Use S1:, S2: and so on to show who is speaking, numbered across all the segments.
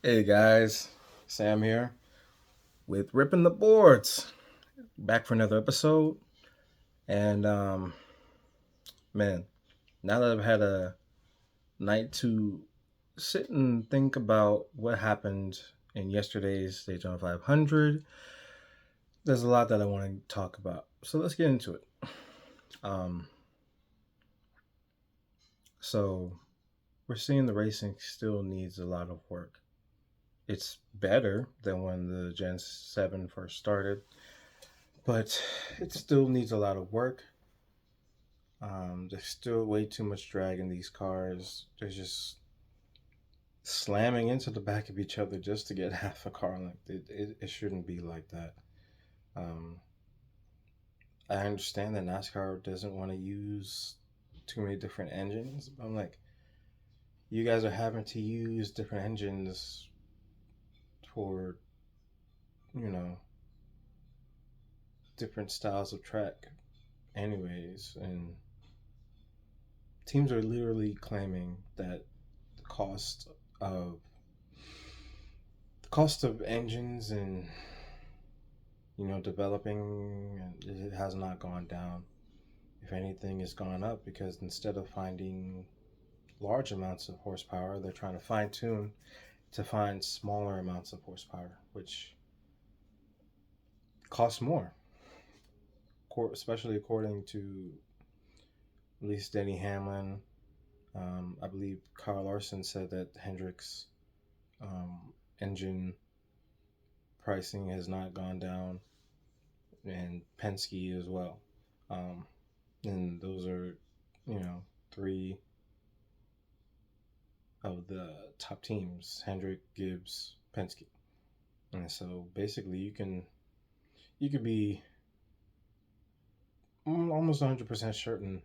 S1: Hey guys, Sam here with Ripping the Boards. Back for another episode. And man, now that I've had a night to sit and think about what happened in yesterday's Daytona 500, there's a lot that I want to talk about. So let's get into it. Um, so we're seeing the racing still needs a lot of work. It's better than when the Gen 7 first started, but it still needs a lot of work. There's still way too much drag in these cars. They're just slamming into the back of each other just to get half a car. Like it shouldn't be like that. Um, I understand that NASCAR doesn't want to use too many different engines. But I'm like, you guys are having to use different engines for you know different styles of track, anyways, and teams are literally claiming that the of cost of engines and developing it has not gone down. If anything, it's gone up because instead of finding large amounts of horsepower, they're trying to fine tune to find smaller amounts of horsepower, which costs more, especially according to at least Denny Hamlin. I believe Kyle Larson said that Hendrick's engine pricing has not gone down, and Penske as well. Um, and those are, three of the top teams: Hendrick, Gibbs, Penske. And so basically, you could be almost 100% certain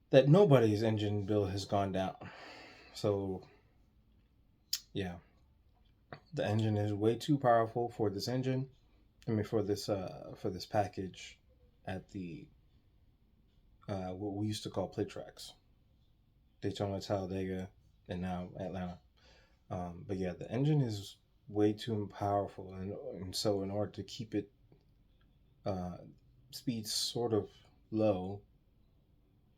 S1: that nobody's engine bill has gone down. So yeah, the engine is way too powerful for this engine. I mean, for this package at the what we used to call plate tracks, Daytona, Talladega, and now Atlanta. But yeah, the engine is way too powerful, and so in order to keep it uh, speed sort of low,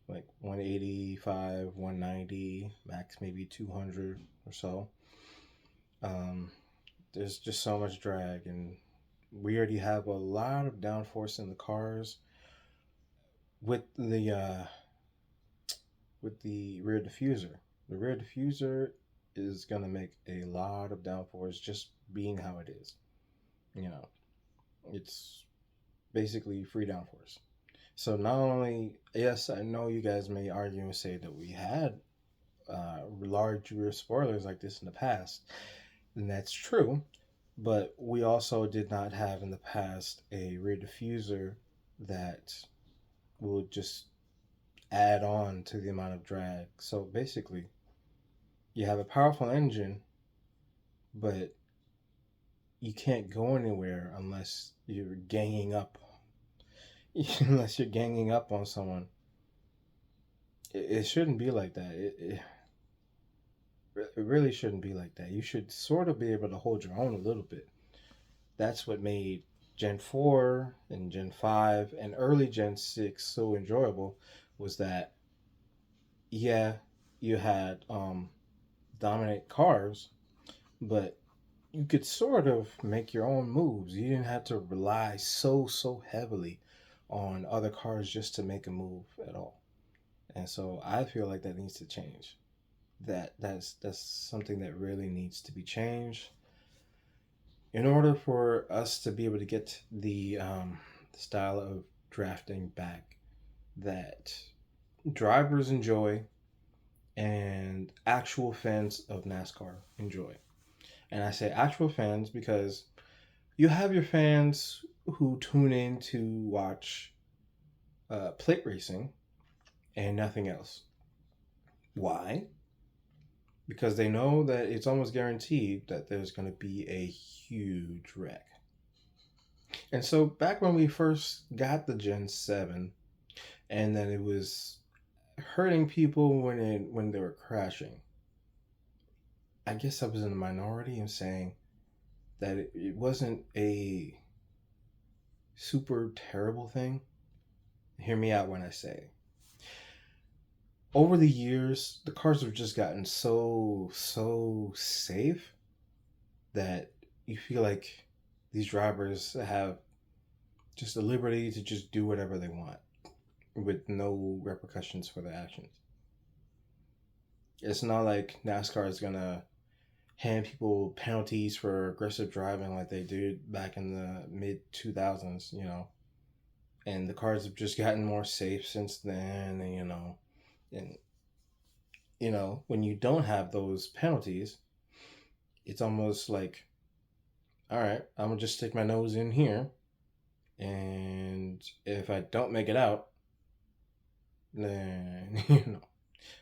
S1: like 185, 190, max maybe 200 or so, um, there's just so much drag, and we already have a lot of downforce in the cars with the rear diffuser. The rear diffuser is gonna make a lot of downforce just being how it is. You know, it's basically free downforce. So not only, yes, I know you guys may argue and say that we had large rear spoilers like this in the past, and that's true. But we also did not have in the past a rear diffuser that will just add on to the amount of drag. So basically, you have a powerful engine, but you can't go anywhere unless you're ganging up. Unless you're ganging up on someone, it shouldn't be like that. It really shouldn't be like that. You should sort of be able to hold your own a little bit. That's what made Gen 4 and Gen 5 and early Gen 6 so enjoyable, was that, yeah, you had dominant cars, but you could sort of make your own moves. You didn't have to rely so heavily on other cars just to make a move at all. And so I feel like that needs to change. That's something that really needs to be changed in order for us to be able to get the style of drafting back that drivers enjoy and actual fans of NASCAR enjoy. And I say actual fans because you have your fans who tune in to watch plate racing and nothing else. Why? Because they know that it's almost guaranteed that there's going to be a huge wreck. And so back when we first got the Gen 7, and then it was hurting people when they were crashing, I guess I was in the minority in saying that it wasn't a super terrible thing. Hear me out when I say, over the years, the cars have just gotten so safe that you feel like these drivers have just the liberty to just do whatever they want with no repercussions for their actions. It's not like NASCAR is gonna hand people penalties for aggressive driving like they did back in the mid 2000s, And the cars have just gotten more safe since then, and when you don't have those penalties, it's almost like, all right, I'm gonna just stick my nose in here, and if I don't make it out, then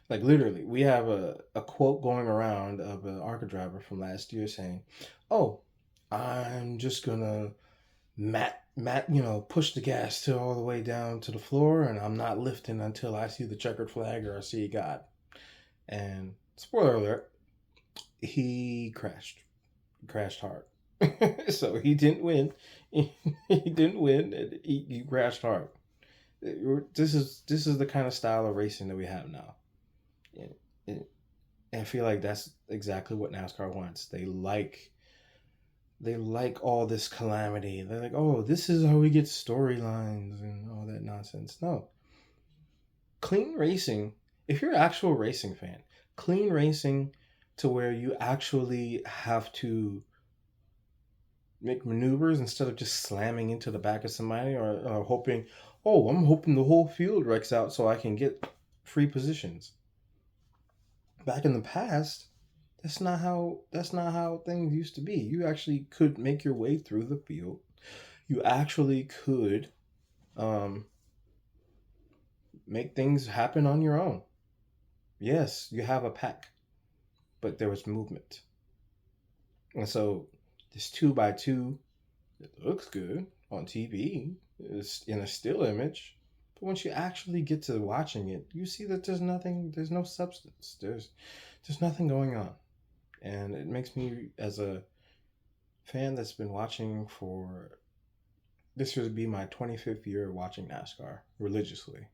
S1: like literally, we have a quote going around of an ARCA driver from last year saying, "Oh, I'm just gonna push the gas till all the way down to the floor, and I'm not lifting until I see the checkered flag or I see God." And spoiler alert, he crashed hard. So he didn't win. He didn't win, and he crashed hard. This is the kind of style of racing that we have now. And I feel like that's exactly what NASCAR wants. They like all this calamity. They're like, oh, this is how we get storylines and all that nonsense. No, clean racing. If you're an actual racing fan, clean racing to where you actually have to make maneuvers instead of just slamming into the back of somebody or hoping, oh, I'm hoping the whole field wrecks out so I can get free positions. Back in the past, that's not how things used to be. You actually could make your way through the field. You actually could um, make things happen on your own. Yes, you have a pack, but there was movement. And so this two by two, it looks good on TV. It's in a still image. But once you actually get to watching it, you see that there's no substance. There's nothing going on. And it makes me, as a fan that's been watching for, this would be my 25th year watching NASCAR religiously,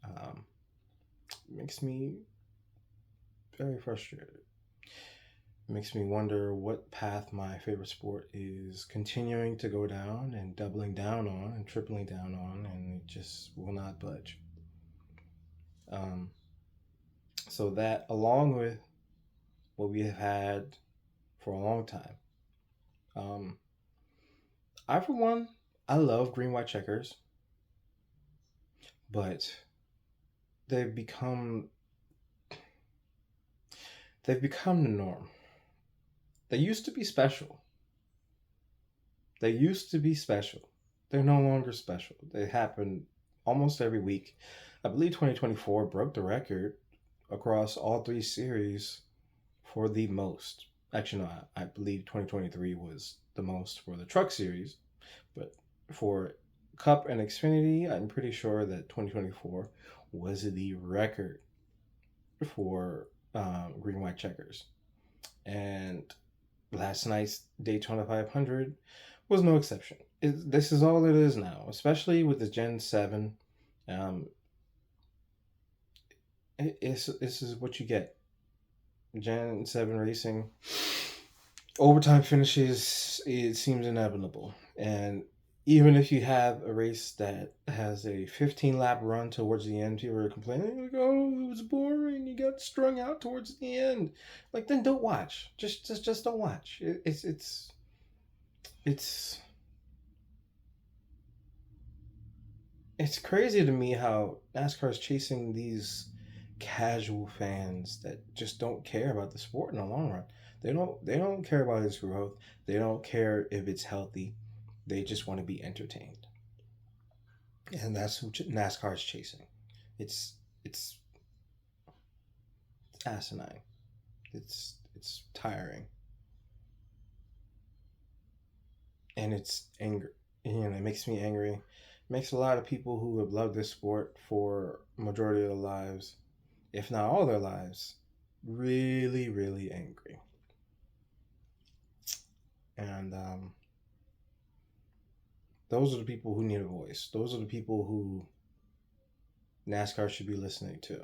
S1: um, makes me very frustrated. It makes me wonder what path my favorite sport is continuing to go down and doubling down on and tripling down on, and it just will not budge. Um, so that, along with what we have had for a long time, um, I, for one, I love green white checkers, but they've become they've become the norm. They used to be special. They used to be special. They're no longer special. They happen almost every week. I believe 2024 broke the record across all three series for the most. Actually, no, I believe 2023 was the most for the Truck Series, but for Cup and Xfinity, I'm pretty sure that 2024 was the record for green white checkers. And last night's Daytona 500 was no exception. This is all it is now, especially with the Gen 7. This is what you get. Gen 7 racing. Overtime finishes, it seems inevitable. And even if you have a race that has a 15 lap run towards the end, people are complaining, like, oh, it was boring. You got strung out towards the end. Like, then don't watch. Just don't watch. It's it's crazy to me how NASCAR is chasing these casual fans that just don't care about the sport in the long run. They don't care about its growth. They don't care if it's healthy. They just want to be entertained, and that's who NASCAR is chasing. It's it's it's asinine. It's tiring, and it's anger. It makes me angry. It makes a lot of people who have loved this sport for majority of their lives, if not all their lives, really, really angry. And those are the people who need a voice. Those are the people who NASCAR should be listening to.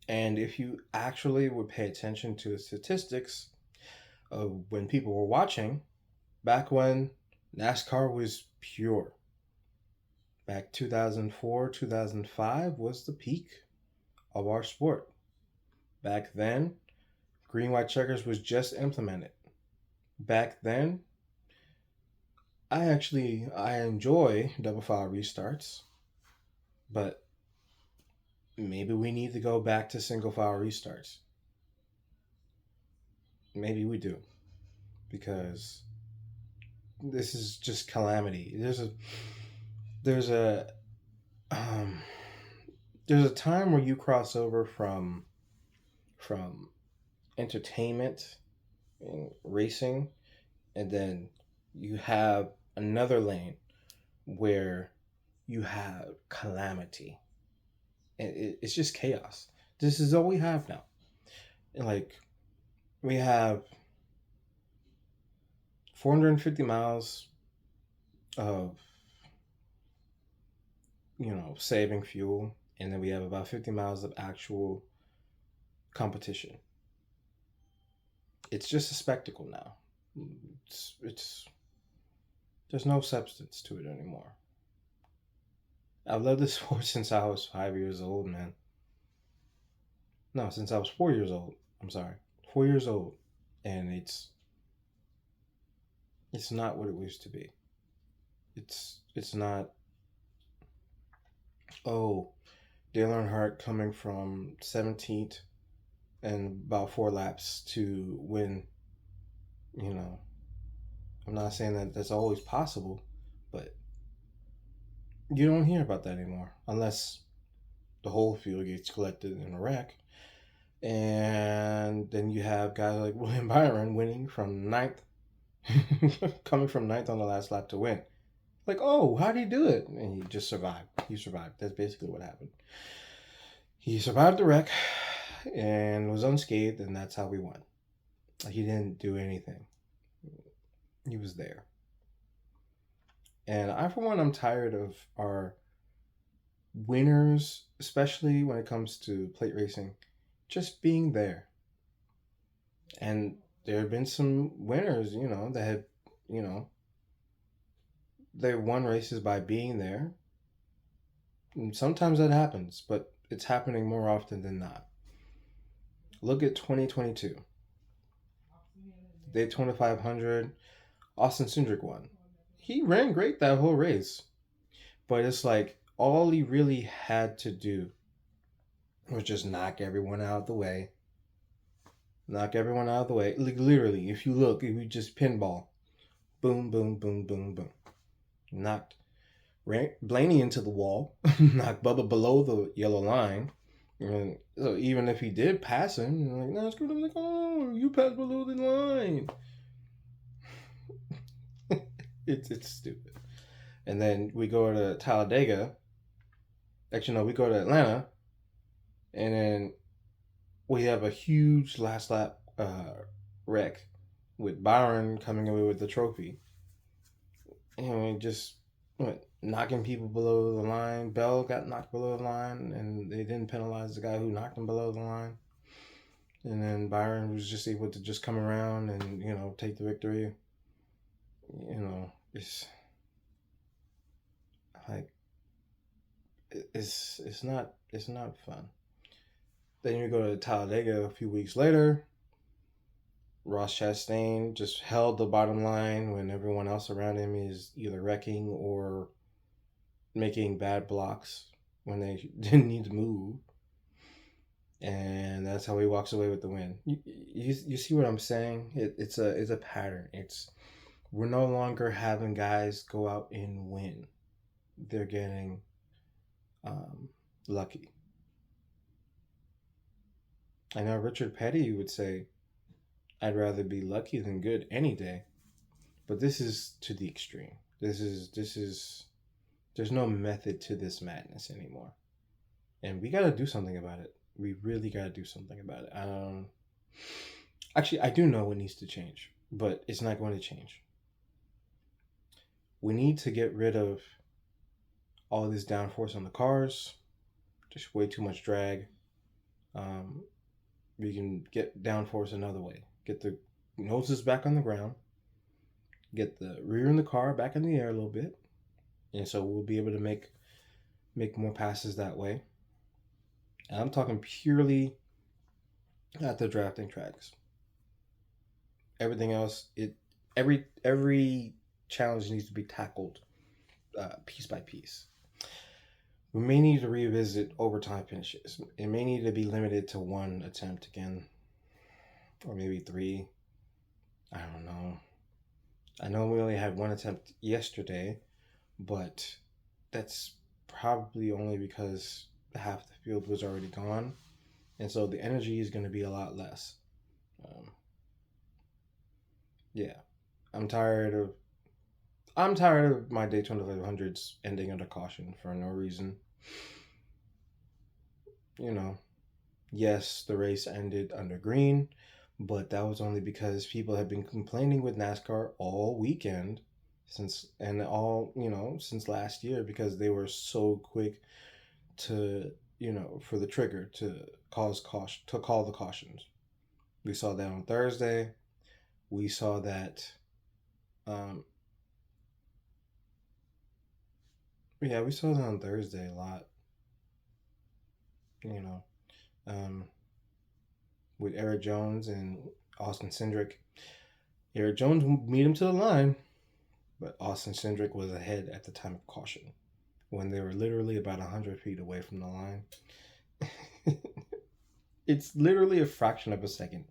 S1: And if you actually would pay attention to the statistics of when people were watching, back when NASCAR was pure, back 2004, 2005 was the peak of our sport. Back then, green white checkers was just implemented. Back then, I enjoy double file restarts, but maybe we need to go back to single file restarts. Maybe we do, because this is just calamity. There's a um, there's a time where you cross over from entertainment and racing, and then you have another lane where you have calamity, and it's just chaos. This is all we have now. And like, we have 450 miles of, saving fuel, and then we have about 50 miles of actual competition. It's just a spectacle now. It's there's no substance to it anymore. I've loved this sport since I was 5 years old, man. No, since I was 4 years old. I'm sorry, 4 years old, and it's not what it used to be. It's not. Oh, Dale Earnhardt coming from 17th and about 4 laps to win. You know, I'm not saying that that's always possible, but you don't hear about that anymore unless the whole field gets collected in a wreck. And then you have guys like William Byron winning from ninth, coming from ninth on the last lap to win. Like, oh, how did he do it? And he just survived. He survived. That's basically what happened. He survived the wreck and was unscathed, and that's how we won. He didn't do anything. He was there. And I, for one, I'm tired of our winners, especially when it comes to plate racing, just being there. And there have been some winners, that have, you know, they won races by being there. And sometimes that happens, but it's happening more often than not. Look at 2022. Daytona 500, Austin Cindric won. He ran great that whole race. But it's like all he really had to do was just knock everyone out of the way. Knock everyone out of the way. Like, literally, if you look, if you just pinball, boom, boom, boom, boom, boom. Knocked Blaney into the wall, knocked Bubba below the yellow line. And so even if he did pass him, you're like, no, screw him. Like, oh, you passed below the line. It's stupid. And then we go to Talladega. Actually, no, we go to Atlanta. And then we have a huge last lap wreck with Byron coming away with the trophy. And we just went knocking people below the line. Bell got knocked below the line, and they didn't penalize the guy who knocked him below the line. And then Byron was just able to just come around and, take the victory. It's like, it's not fun. Then you go to Talladega a few weeks later. Ross Chastain just held the bottom line when everyone else around him is either wrecking or making bad blocks when they didn't need to move. And that's how he walks away with the win. You see what I'm saying? It's a pattern. We're no longer having guys go out and win. They're getting lucky. I know Richard Petty would say, I'd rather be lucky than good any day. But this is to the extreme. There's no method to this madness anymore. And we got to do something about it. We really got to do something about it. Actually, I do know what needs to change, but it's not going to change. We need to get rid of all this downforce on the cars. Just way too much drag. Um, we can get downforce another way. Get the noses back on the ground. Get the rear in the car back in the air a little bit, and so we'll be able to make more passes that way. And I'm talking purely at the drafting tracks. Everything else, every challenge needs to be tackled piece by piece. We may need to revisit overtime finishes. It may need to be limited to one attempt again, or maybe three. I don't know. I know we only had one attempt yesterday, but that's probably only because half the field was already gone, and so the energy is going to be a lot less. Yeah, I'm tired of my Daytona 500s ending under caution for no reason. You know, yes, the race ended under green, but that was only because people have been complaining with NASCAR all weekend since last year because they were so quick to for the trigger to call the cautions. We saw that on Thursday. We saw that um, yeah, we saw that on Thursday a lot, you know, um, with Eric Jones and Austin Cindric. Eric Jones beat him to the line, but Austin Cindric was ahead at the time of caution when they were literally about 100 feet away from the line. It's literally a fraction of a second.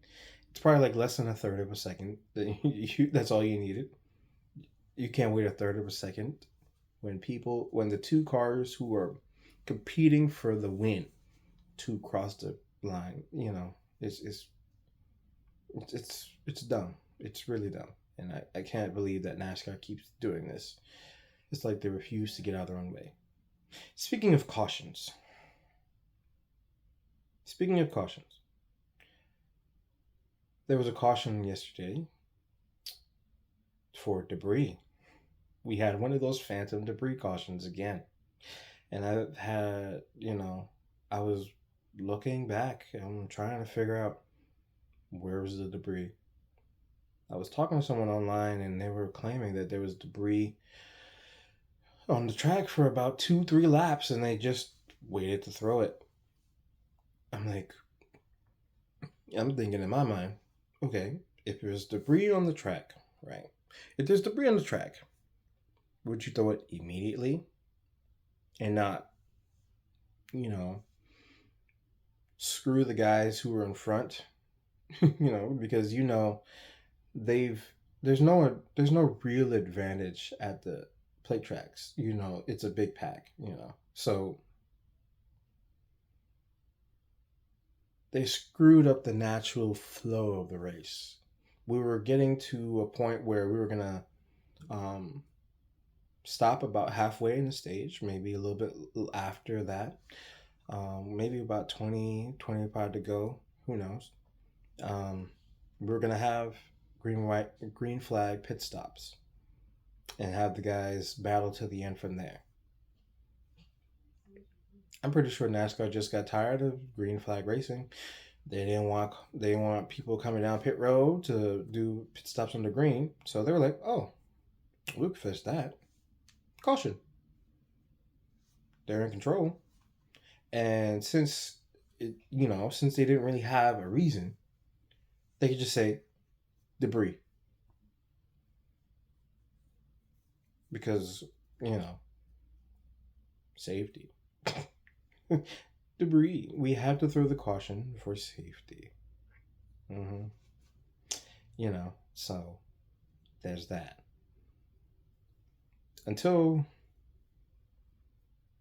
S1: It's probably like less than a third of a second. That's all you needed. You can't wait a third of a second when the two cars who are competing for the win to cross the line, it's dumb. It's really dumb, and I can't believe that NASCAR keeps doing this. It's like they refuse to get out of their own way. Speaking of cautions, there was a caution yesterday for debris. We had one of those phantom debris cautions again. And I was looking back. I'm trying to figure out where was the debris. I was talking to someone online and they were claiming that there was debris on the track for about 2-3 laps and they just waited to throw it. I'm thinking in my mind, okay, if there's debris on the track, right? If there's debris on the track, would you throw it immediately and not, screw the guys who are in front, because there's no real advantage at the plate tracks. It's a big pack, so they screwed up the natural flow of the race. We were getting to a point where we were gonna stop about halfway in the stage, maybe a little bit after that, maybe about 20-25 to go, who knows. We're gonna have green flag pit stops and have the guys battle to the end from there. I'm pretty sure NASCAR just got tired of green flag racing. They didn't want people coming down pit road to do pit stops on the green, so they were like, "Oh, we'll fix that. Caution." They're in control, and since they didn't really have a reason, they could just say debris because safety. Debris. We have to throw the caution for safety. Mm-hmm. So there's that. And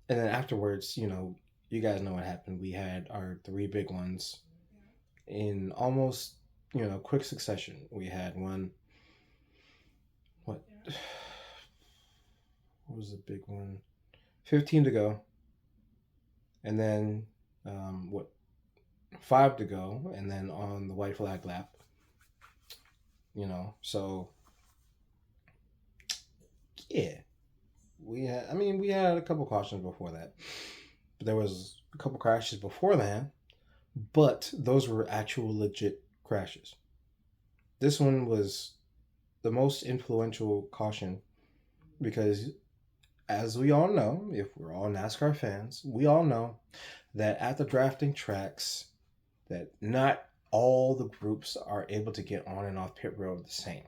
S1: then afterwards, you guys know what happened. We had our 3 big ones in almost, quick succession. We had one. What was the big one? 15 to go. And then, 5 to go, and then on the white flag lap, So yeah, we had a couple cautions before that, but there was a couple crashes before that, but those were actual legit crashes. This one was the most influential caution because, as we all know, if we're all NASCAR fans, we all know that at the drafting tracks, that not all the groups are able to get on and off pit road the same.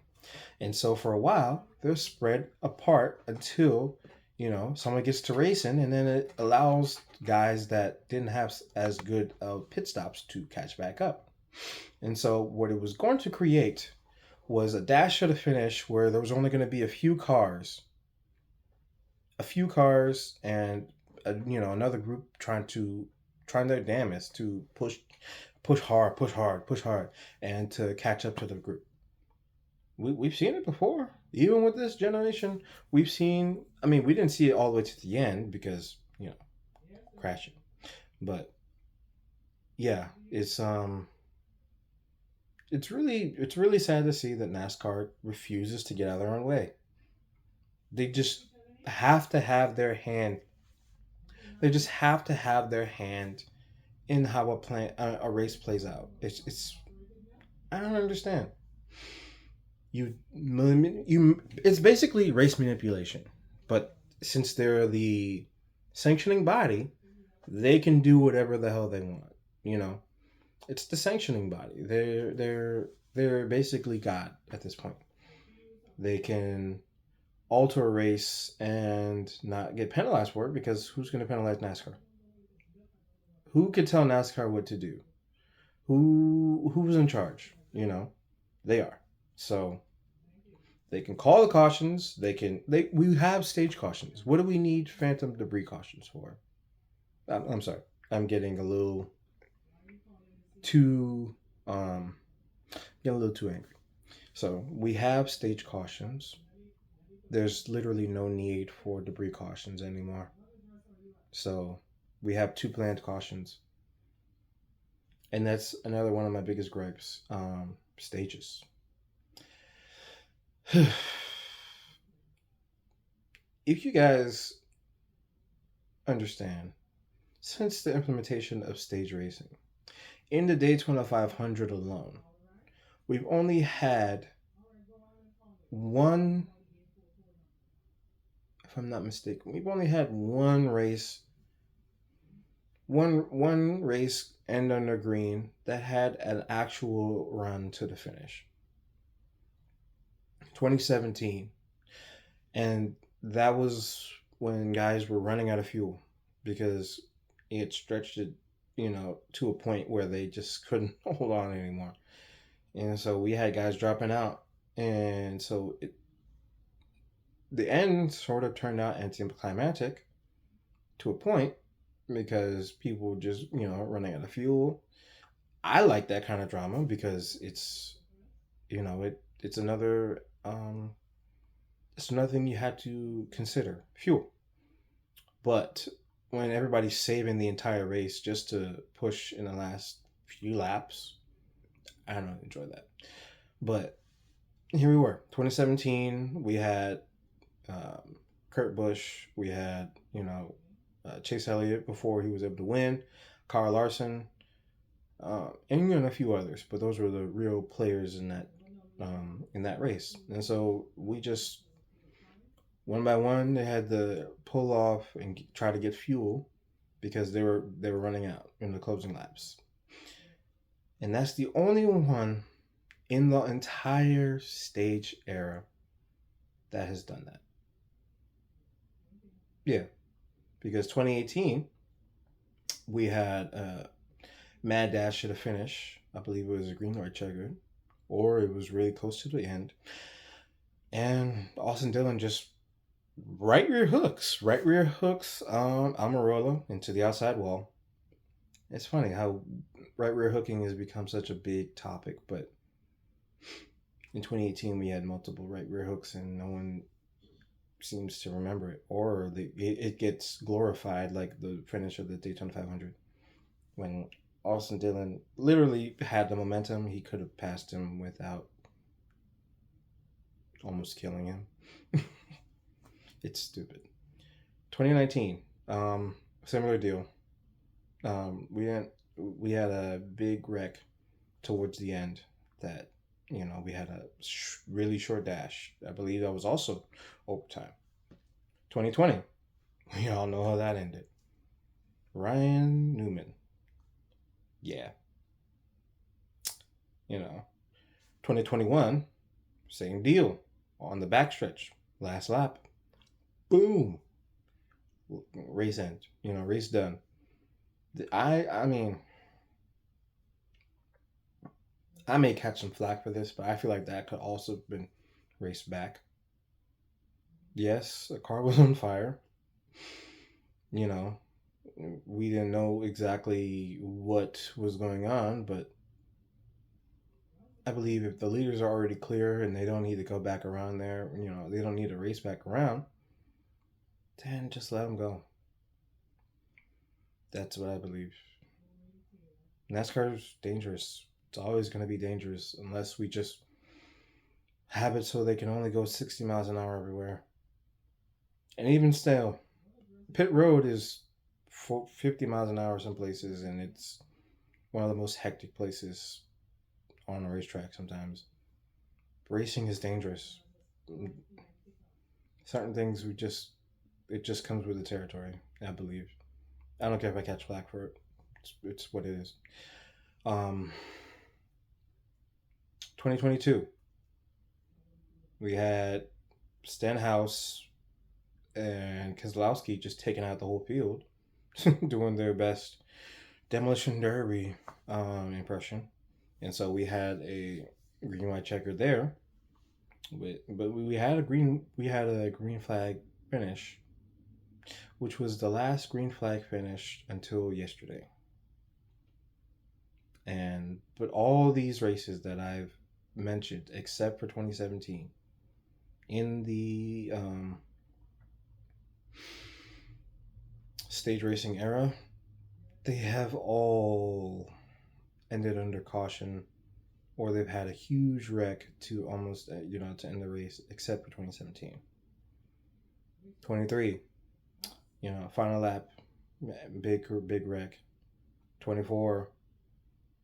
S1: And so for a while, they're spread apart until, someone gets to racing, and then it allows guys that didn't have as good of pit stops to catch back up. And so what it was going to create was a dash to the finish where there was only going to be a few cars, and another group trying their damnedest to push hard, push hard, push hard, and to catch up to the group. We've seen it before. Even with this generation, we've seen. I mean, we didn't see it all the way to the end because crashing. But yeah, it's really sad to see that NASCAR refuses to get out of their own way. They just have to have their hand. They just have to have their hand in how a race plays out. It's I don't understand. It's basically race manipulation, but since they're the sanctioning body, they can do whatever the hell they want. You know, it's the sanctioning body. They're basically God at this point. They can alter a race and not get penalized for it because who's going to penalize NASCAR? Who could tell NASCAR what to do? Who's in charge? They are. So they can call the cautions. We have stage cautions. What do we need phantom debris cautions for? I'm sorry. I'm getting a little too getting a little too angry. So we have stage cautions. There's literally no need for debris cautions anymore. So we have two planned cautions. And that's another one of my biggest gripes. Stages. If you guys understand, since the implementation of stage racing, in the Daytona 500 alone, we've only had one, if I'm not mistaken, we've only had one race, one race end under green that had an actual run to the finish. 2017. And that was when guys were running out of fuel because it stretched it, to a point where they just couldn't hold on anymore. And so we had guys dropping out. And so the end sort of turned out anticlimactic to a point because people just, running out of fuel. I like that kind of drama because it's, it's another thing you had to consider, fuel. But when everybody's saving the entire race just to push in the last few laps, I don't enjoy that. But here we were, 2017. We had Kurt Busch. We had Chase Elliott before he was able to win, Kyle Larson, and a few others. But those were the real players in that race. And so we just one by one they had to pull off and try to get fuel because they were running out in the closing laps. And that's the only one in the entire stage era that has done that. Yeah, because 2018 we had a mad dash to the finish. I believe it was a green light checkered, or it was really close to the end. And Austin Dillon just right rear hooks Amarola into the outside wall. It's funny how right rear hooking has become such a big topic, but in 2018 we had multiple right rear hooks and no one seems to remember it, or it gets glorified like the finish of the Daytona 500 when Austin Dillon literally had the momentum. He could have passed him without almost killing him. It's stupid. 2019, similar deal. We had a big wreck towards the end that we had a really short dash. I believe that was also overtime. 2020, we all know how that ended. Ryan Newman. Yeah. 2021, same deal. On the backstretch, last lap. Boom. Race end. Race done. I mean, I may catch some flack for this, but I feel like that could also have been raced back. Yes, the car was on fire. You know, we didn't know exactly what was going on, but I believe if the leaders are already clear and they don't need to go back around there, they don't need to race back around, then just let them go. That's what I believe. NASCAR is dangerous. It's always going to be dangerous unless we just have it so they can only go 60 miles an hour everywhere. And even still, pit road is 50 miles an hour some places, and it's one of the most hectic places on a racetrack sometimes. Racing is dangerous. Certain things it just comes with the territory, I believe. I don't care if I catch flack for it. It's what it is. 2022, we had Stenhouse and Keselowski just taking out the whole field, doing their best demolition derby impression, and so we had a green white checker there. But we had a green flag finish, which was the last green flag finish until yesterday. But all these races that I've mentioned, except for 2017, in the stage racing era, they have all ended under caution, or they've had a huge wreck to almost to end the race, except for 2017. 23, final lap, big wreck. 24,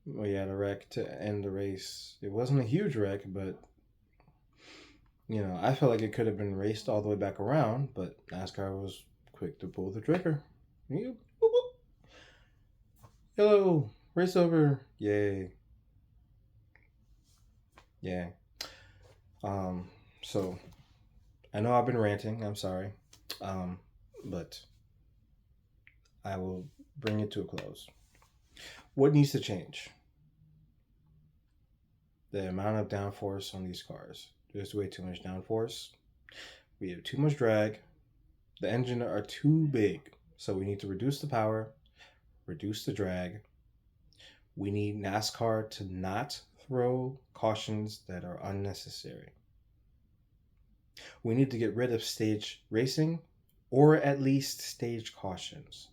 S1: we had a wreck to end the race. It wasn't a huge wreck, but I felt like it could have been raced all the way back around, but NASCAR was quick to pull the trigger. Hello, race over. Yay. Yeah. So I know I've been ranting, I'm sorry. But I will bring it to a close. What needs to change? The amount of downforce on these cars. There's way too much downforce. We have too much drag. The engines are too big. So we need to reduce the power, reduce the drag. We need NASCAR to not throw cautions that are unnecessary. We need to get rid of stage racing, or at least stage cautions.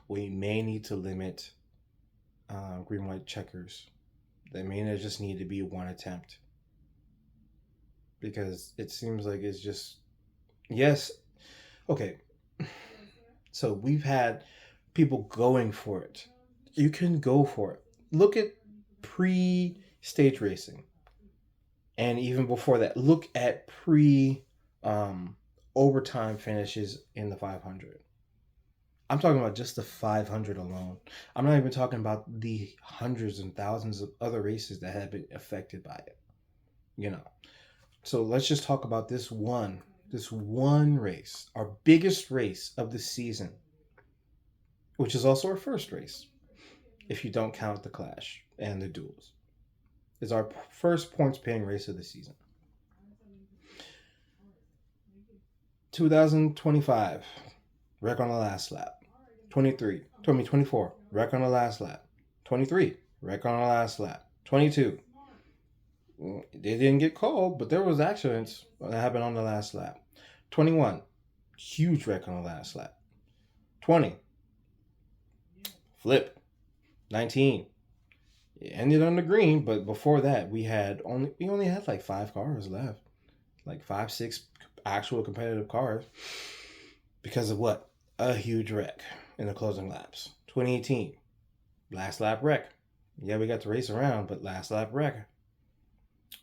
S1: We may need to limit green white checkers. They may just need to be one attempt, because it seems like it's just okay. So we've had people going for it. You can go for it. Look at pre-stage racing, and even before that, look at overtime finishes in the 500. I'm talking about just the 500 alone. I'm not even talking about the hundreds and thousands of other races that have been affected by it. So let's just talk about this one race, our biggest race of the season, which is also our first race, if you don't count the Clash and the duels. It's our first points-paying race of the season. 2025, wreck on the last lap. 24, wreck on the last lap. 23, wreck on the last lap. 22, they didn't get called, but there was accidents that happened on the last lap. 21, huge wreck on the last lap. 20, Flip, 19. It ended on the green, but before that, we only had like 5 cars left, like 5, 6 actual competitive cars, because of what? A huge wreck in the closing laps. 2018, last lap wreck. Yeah, we got to race around, but last lap wreck.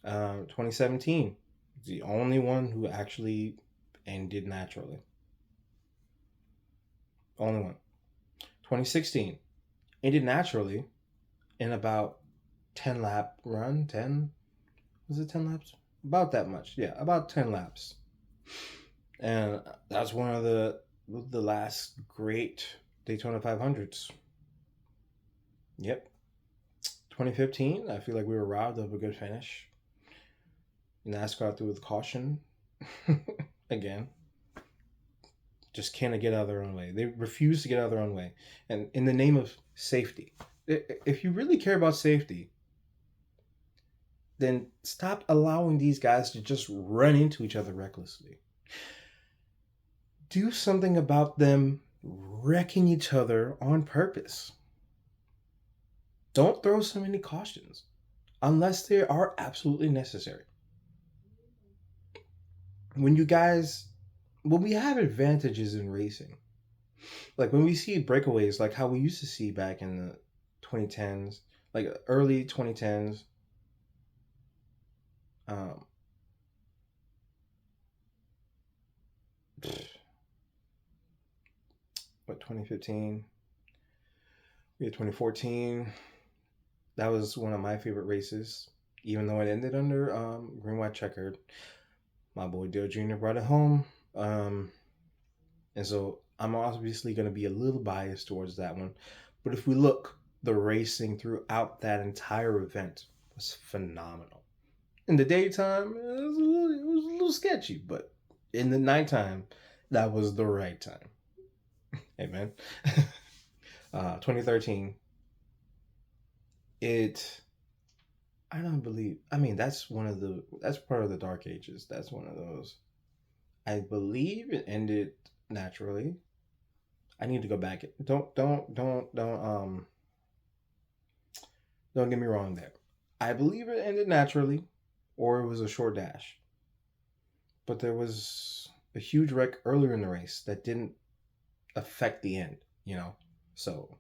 S1: 2017, the only one who actually ended naturally. Only one. 2016, ended naturally in about 10 lap run. 10? Was it 10 laps? About that much. Yeah, about 10 laps. And that's one of the last great Daytona 500s. Yep. 2015, I feel like we were robbed of a good finish. NASCAR threw with caution. Again. Just can't get out of their own way. They refuse to get out of their own way. And in the name of safety. If you really care about safety, then stop allowing these guys to just run into each other recklessly. Do something about them wrecking each other on purpose. Don't throw so many cautions unless they are absolutely necessary. When we have advantages in racing, like when we see breakaways, like how we used to see back in the 2010s, like early 2010s, what, 2015? We had 2014. That was one of my favorite races, even though it ended under green, white, checkered. My boy Dale Jr. brought it home. And so I'm obviously going to be a little biased towards that one. But if we look, the racing throughout that entire event was phenomenal. In the daytime, it was a little sketchy, but in the nighttime, that was the right time. Amen. 2013. I don't believe. I mean, that's part of the dark ages. That's one of those. I believe it ended naturally. I need to go back. Don't get me wrong there. I believe it ended naturally, or it was a short dash. But there was a huge wreck earlier in the race that didn't affect the end, So,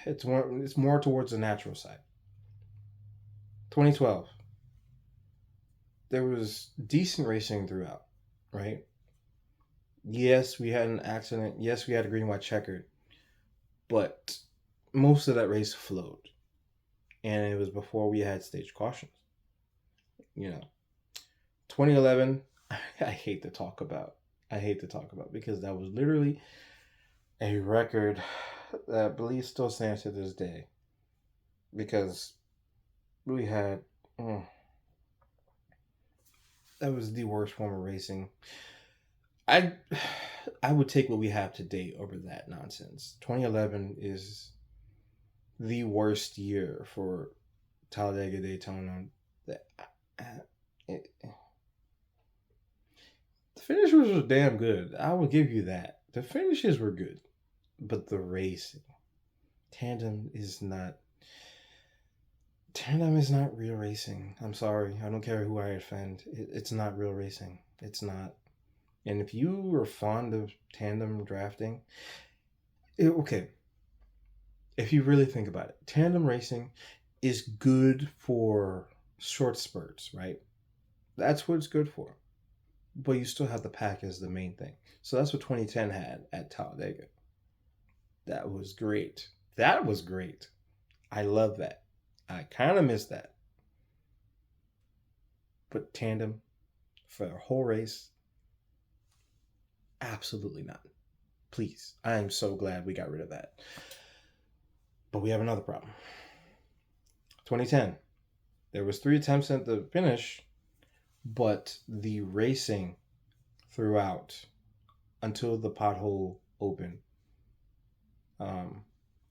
S1: it's more towards the natural side. 2012. There was decent racing throughout, right? Yes, we had an accident. Yes, we had a green, white, checkered. But most of that race flowed. And it was before we had stage cautions. 2011, I hate to talk about because that was literally a record that I believe still stands to this day. Because we had... that was the worst form of racing. I would take what we have today over that nonsense. 2011 is the worst year for Talladega Daytona. The finishers were damn good. I will give you that. The finishes were good, but the racing, tandem is not real racing. I'm sorry. I don't care who I offend. It's not real racing. It's not. And if you are fond of tandem drafting, okay. If you really think about it, tandem racing is good for short spurts, right? That's what it's good for. But you still have the pack as the main thing. So that's what 2010 had at Talladega. That was great. I love that. I kind of miss that. But tandem for a whole race, absolutely not. Please. I am so glad we got rid of that. But we have another problem. 2010. There was 3 attempts at the finish, but the racing throughout until the pothole opened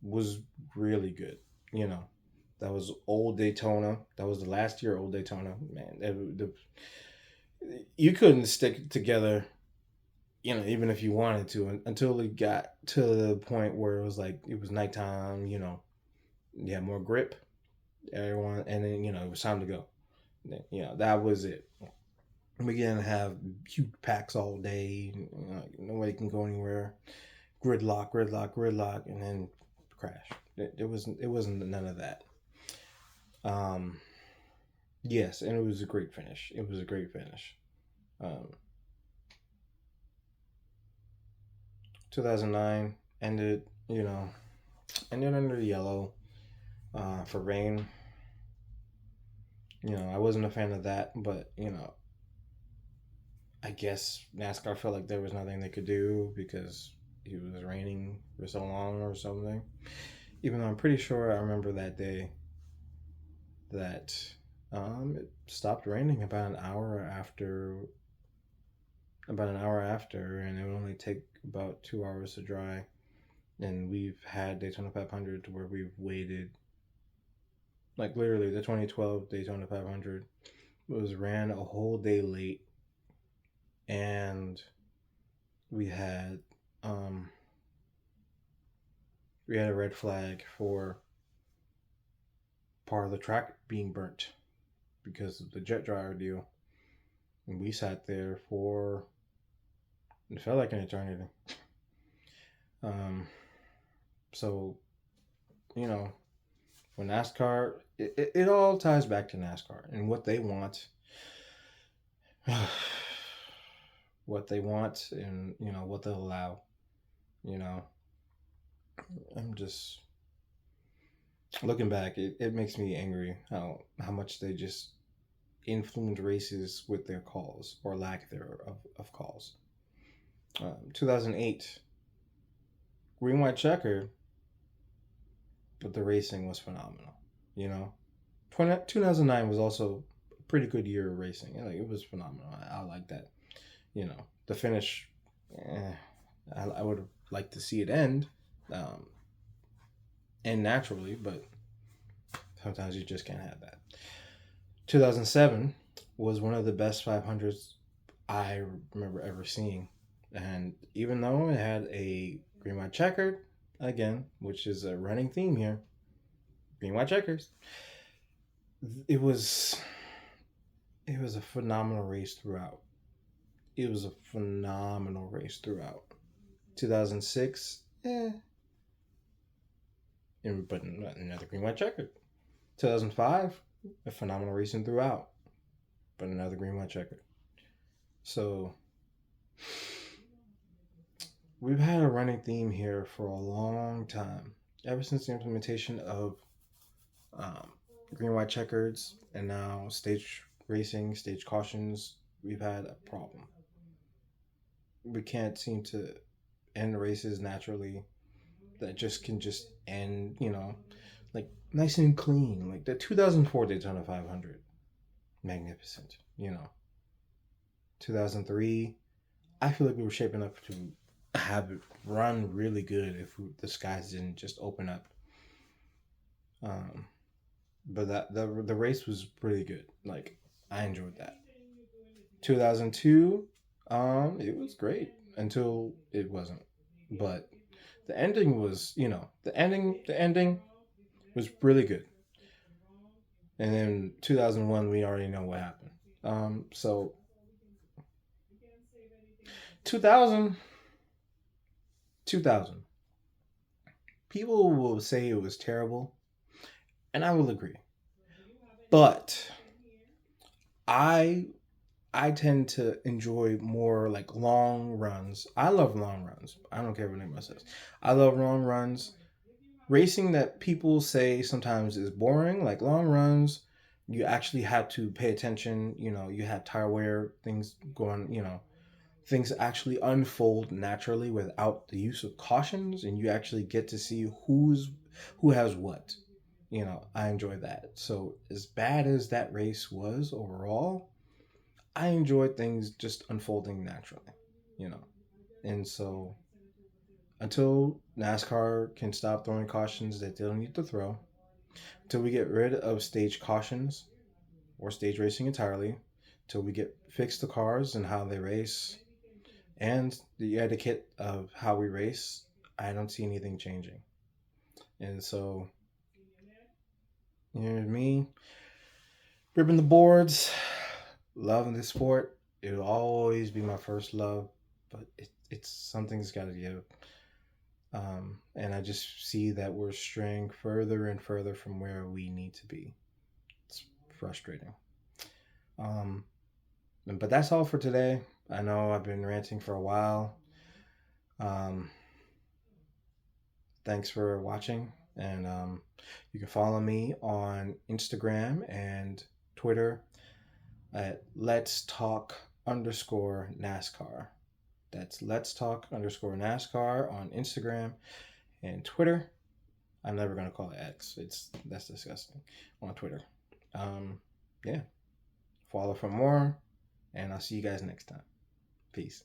S1: was really good. That was old Daytona. That was the last year old Daytona. Man, you couldn't stick together even if you wanted to, until it got to the point where it was like it was nighttime, you had more grip, everyone, and then it was time to go. That was it. We didn't have huge packs all day. Nobody can go anywhere. Gridlock, gridlock, gridlock, and then crash. It wasn't none of that. Um, yes, and it was a great finish. It was a great finish. Um, 2009 ended, ended under yellow for rain. I wasn't a fan of that, but I guess NASCAR felt like there was nothing they could do because it was raining for so long or something. Even though I'm pretty sure I remember that day that it stopped raining about an hour after, and it would only take about 2 hours to dry. And we've had Daytona 500 where we've waited, like literally the 2012 Daytona 500 was ran a whole day late, and we had um, we had a red flag for part of the track being burnt because of the jet dryer deal, and we sat there for it felt like an eternity. Um, so you know, when NASCAR, it all ties back to NASCAR and what they want, what they want, and what they'll allow. You know, I'm just looking back. It makes me angry how much they just influence races with their calls or lack of calls. 2008, green white checker, but the racing was phenomenal. You know, 2009 was also a pretty good year of racing. Like it was phenomenal. I like that. The finish. Eh, I would have liked to see it um, end naturally, but sometimes you just can't have that. 2007 was one of the best 500s I remember ever seeing. And even though it had a green white checkered, again, which is a running theme here, green white checkers, it was a phenomenal race throughout. It was a phenomenal race throughout. 2006, but another green white checkered. 2005, a phenomenal racing throughout, but another green white checkered. So we've had a running theme here for a long time, ever since the implementation of um, green white checkers and now stage racing, stage cautions. We've had a problem. We can't seem to end races naturally that just end, like nice and clean. Like the 2004 Daytona 500, magnificent. 2003, I feel like we were shaping up to have it run really good if the skies didn't just open up. Um, but the race was pretty good. Like I enjoyed that. 2002, it was great until it wasn't. But the ending was, the ending was really good. And then 2001, we already know what happened. So 2000, 2000, people will say it was terrible, and I will agree. But I I tend to enjoy more like long runs. I love long runs. I don't care what anyone says. I love long runs. Racing that people say sometimes is boring, like long runs, you actually have to pay attention. You have tire wear, things going, things actually unfold naturally without the use of cautions, and you actually get to see who has what. I enjoy that. So as bad as that race was overall, I enjoy things just unfolding naturally, you know. And so until NASCAR can stop throwing cautions that they don't need to throw, until we get rid of stage cautions or stage racing entirely, till we get fix the cars and how they race, and the etiquette of how we race, I don't see anything changing. And so, you know, me, ripping the boards, loving the sport, it'll always be my first love, but it's something's got to give. And I just see that we're straying further and further from where we need to be. It's frustrating. Um, but that's all for today. I know I've been ranting for a while. Um, Thanks for watching, and you can follow me on Instagram and Twitter at Let's Talk underscore NASCAR. That's Let's Talk underscore NASCAR on Instagram and Twitter. I'm never gonna call it X. That's disgusting. On Twitter. Um, yeah. Follow for more, and I'll see you guys next time. Peace.